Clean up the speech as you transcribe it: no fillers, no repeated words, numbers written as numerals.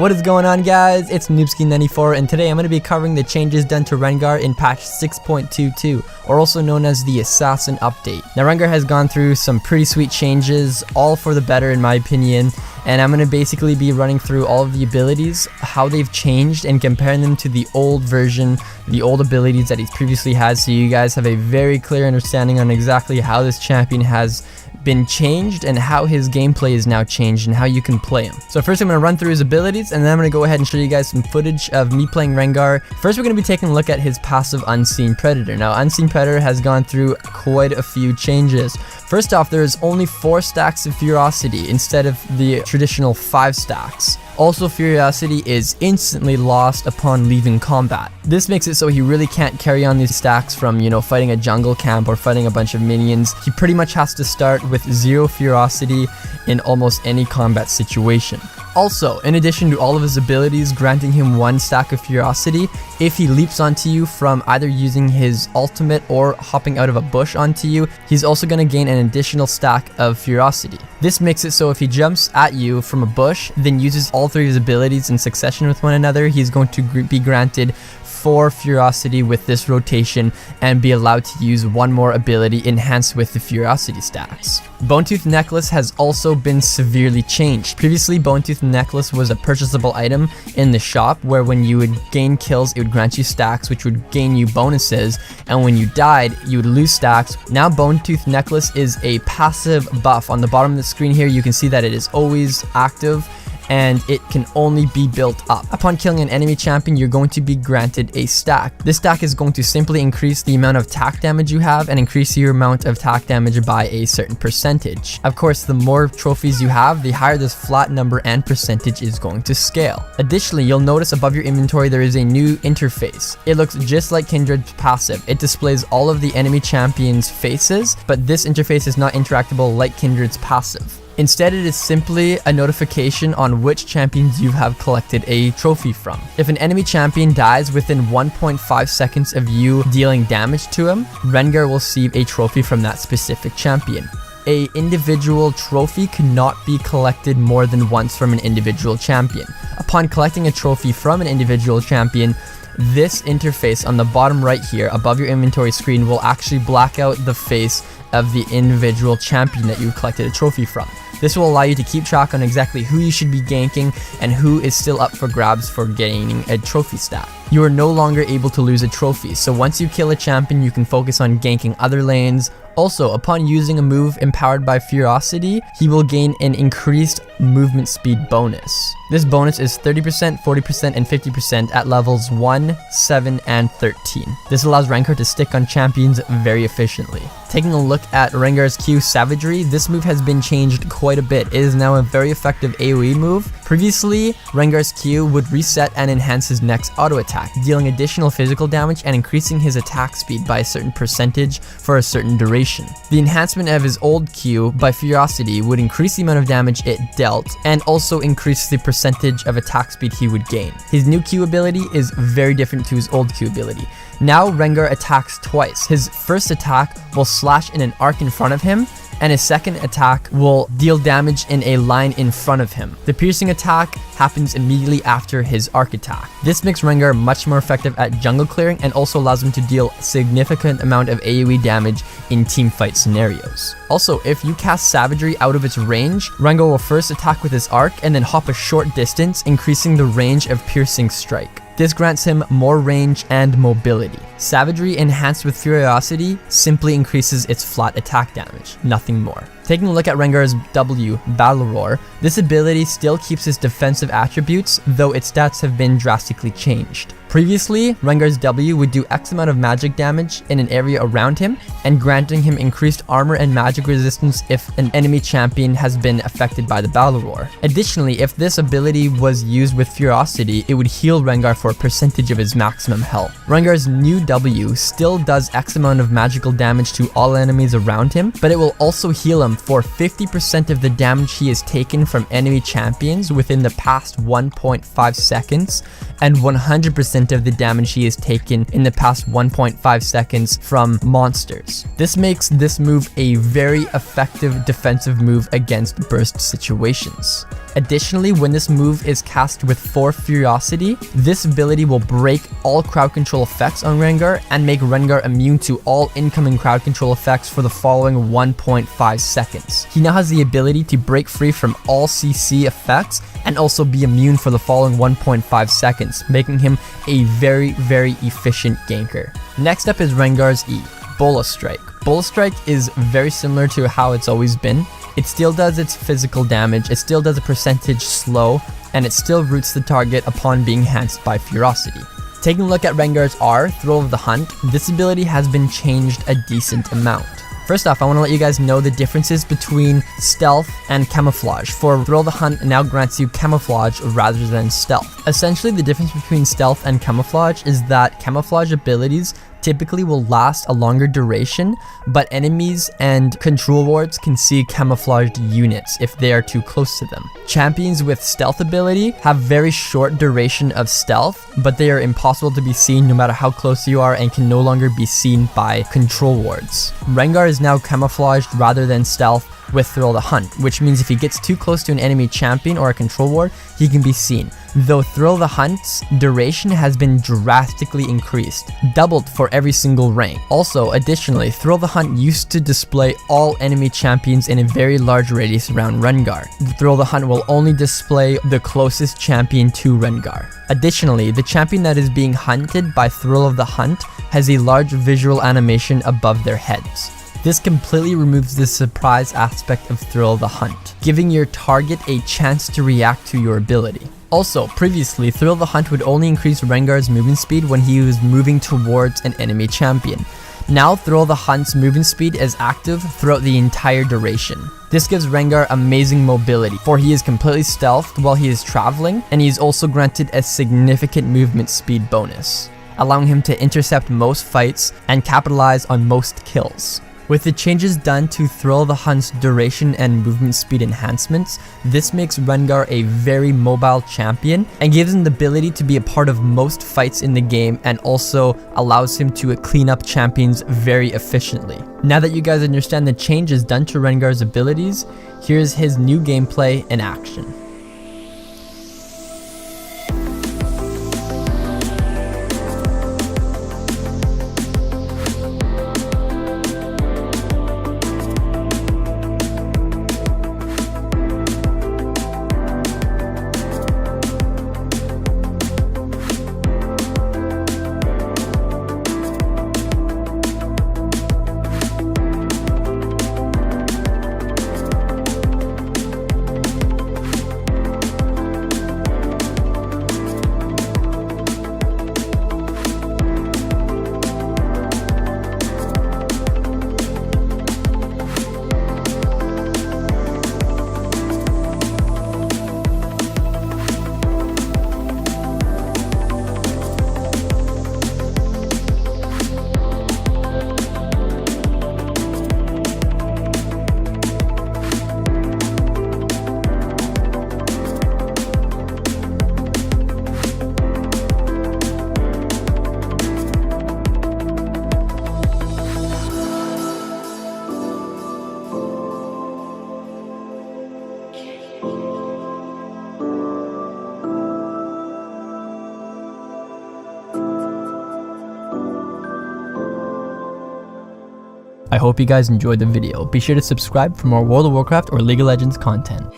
What is going on, guys? It's Noobski94, and today I'm going to be covering the changes done to Rengar in patch 6.22, or also known as the Assassin Update. Now, Rengar has gone through some pretty sweet changes, all for the better in my opinion, and I'm going to basically be running through all of the abilities, how they've changed, and comparing them to the old version, the old abilities that he's previously had, so you guys have a very clear understanding on exactly how this champion has been changed and how his gameplay is now changed and how you can play him. So first I'm going to run through his abilities, and then I'm going to go ahead and show you guys some footage of me playing Rengar. First we're going to be taking a look at his passive Unseen Predator. Now Unseen Predator has gone through quite a few changes. First off, there is only 4 stacks of Ferocity instead of the traditional 5 stacks. Also, Ferocity is instantly lost upon leaving combat. This makes it so he really can't carry on these stacks from, fighting a jungle camp or fighting a bunch of minions. He pretty much has to start with 0 Ferocity in almost any combat situation. Also, in addition to all of his abilities granting him 1 stack of Ferocity, if he leaps onto you from either using his ultimate or hopping out of a bush onto you, he's also going to gain an additional stack of Ferocity. This makes it so if he jumps at you from a bush, then uses all 3 of his abilities in succession with one another, he's going to be granted 4 Ferocity with this rotation and be allowed to use 1 more ability enhanced with the Ferocity stacks. Bonetooth Necklace has also been severely changed. Previously, Bonetooth Necklace was a purchasable item in the shop where when you would gain kills, it would grant you stacks, which would gain you bonuses, and when you died, you would lose stacks. Now Bonetooth Necklace is a passive buff. On the bottom of the screen here, you can see that it is always active, and it can only be built up. Upon killing an enemy champion, you're going to be granted a stack. This stack is going to simply increase the amount of attack damage you have and increase your amount of attack damage by a certain percentage. Of course, the more trophies you have, the higher this flat number and percentage is going to scale. Additionally, you'll notice above your inventory there is a new interface. It looks just like Kindred's passive. It displays all of the enemy champions' faces, but this interface is not interactable like Kindred's passive. Instead, it is simply a notification on which champions you have collected a trophy from. If an enemy champion dies within 1.5 seconds of you dealing damage to him, Rengar will receive a trophy from that specific champion. An individual trophy cannot be collected more than once from an individual champion. Upon collecting a trophy from an individual champion, this interface on the bottom right here above your inventory screen will actually black out the face of the individual champion that you collected a trophy from. This will allow you to keep track on exactly who you should be ganking and who is still up for grabs for gaining a trophy stat. You are no longer able to lose a trophy, so once you kill a champion, you can focus on ganking other lanes. Also, upon using a move empowered by Ferocity, he will gain an increased movement speed bonus. This bonus is 30%, 40%, and 50% at levels 1, 7, and 13. This allows Rengar to stick on champions very efficiently. Taking a look at Rengar's Q Savagery, this move has been changed quite a bit. It is now a very effective AoE move. Previously, Rengar's Q would reset and enhance his next auto attack, dealing additional physical damage and increasing his attack speed by a certain percentage for a certain duration. The enhancement of his old Q by Ferocity would increase the amount of damage it dealt and also increase the percentage of attack speed he would gain. His new Q ability is very different to his old Q ability. Now Rengar attacks twice. His first attack will slash in an arc in front of him, and his second attack will deal damage in a line in front of him. The piercing attack happens immediately after his arc attack. This makes Rengar much more effective at jungle clearing and also allows him to deal significant amount of AoE damage in teamfight scenarios. Also, if you cast Savagery out of its range, Rengar will first attack with his arc and then hop a short distance, increasing the range of piercing strike. This grants him more range and mobility. Savagery enhanced with Ferocity simply increases its flat attack damage, nothing more. Taking a look at Rengar's W, Battle Roar, this ability still keeps his defensive attributes, though its stats have been drastically changed. Previously, Rengar's W would do X amount of magic damage in an area around him, and granting him increased armor and magic resistance if an enemy champion has been affected by the Battle Roar. Additionally, if this ability was used with Ferocity, it would heal Rengar for a percentage of his maximum health. Rengar's new W still does X amount of magical damage to all enemies around him, but it will also heal him for 50% of the damage he has taken from enemy champions within the past 1.5 seconds, and 100% 50% of the damage he has taken in the past 1.5 seconds from monsters. This makes this move a very effective defensive move against burst situations. Additionally, when this move is cast with 4 Furiosity, this ability will break all crowd control effects on Rengar and make Rengar immune to all incoming crowd control effects for the following 1.5 seconds. He now has the ability to break free from all CC effects and also be immune for the following 1.5 seconds, making him a very efficient ganker. Next up is Rengar's E, Bola Strike. Bola Strike is very similar to how it's always been. It still does its physical damage, it still does a percentage slow, and it still roots the target upon being enhanced by Ferocity. Taking a look at Rengar's R, Thrill of the Hunt, this ability has been changed a decent amount. First off, I want to let you guys know the differences between stealth and camouflage. For Thrill of the Hunt now grants you camouflage rather than stealth. Essentially, the difference between stealth and camouflage is that camouflage abilities typically will last a longer duration, but enemies and control wards can see camouflaged units if they are too close to them. Champions with stealth ability have very short duration of stealth, but they are impossible to be seen no matter how close you are and can no longer be seen by control wards. Rengar is now camouflaged rather than stealth with Thrill of the Hunt, which means if he gets too close to an enemy champion or a control ward, he can be seen. Though Thrill of the Hunt's duration has been drastically increased, doubled for every single rank. Also, additionally, Thrill of the Hunt used to display all enemy champions in a very large radius around Rengar. Thrill of the Hunt will only display the closest champion to Rengar. Additionally, the champion that is being hunted by Thrill of the Hunt has a large visual animation above their heads. This completely removes the surprise aspect of Thrill of the Hunt, giving your target a chance to react to your ability. Also, previously, Thrill of the Hunt would only increase Rengar's movement speed when he was moving towards an enemy champion. Now, Thrill of the Hunt's movement speed is active throughout the entire duration. This gives Rengar amazing mobility, for he is completely stealthed while he is traveling, and he is also granted a significant movement speed bonus, allowing him to intercept most fights and capitalize on most kills. With the changes done to Thrill of the Hunt's duration and movement speed enhancements, this makes Rengar a very mobile champion and gives him the ability to be a part of most fights in the game and also allows him to clean up champions very efficiently. Now that you guys understand the changes done to Rengar's abilities, here's his new gameplay in action. I hope you guys enjoyed the video. Be sure to subscribe for more World of Warcraft or League of Legends content.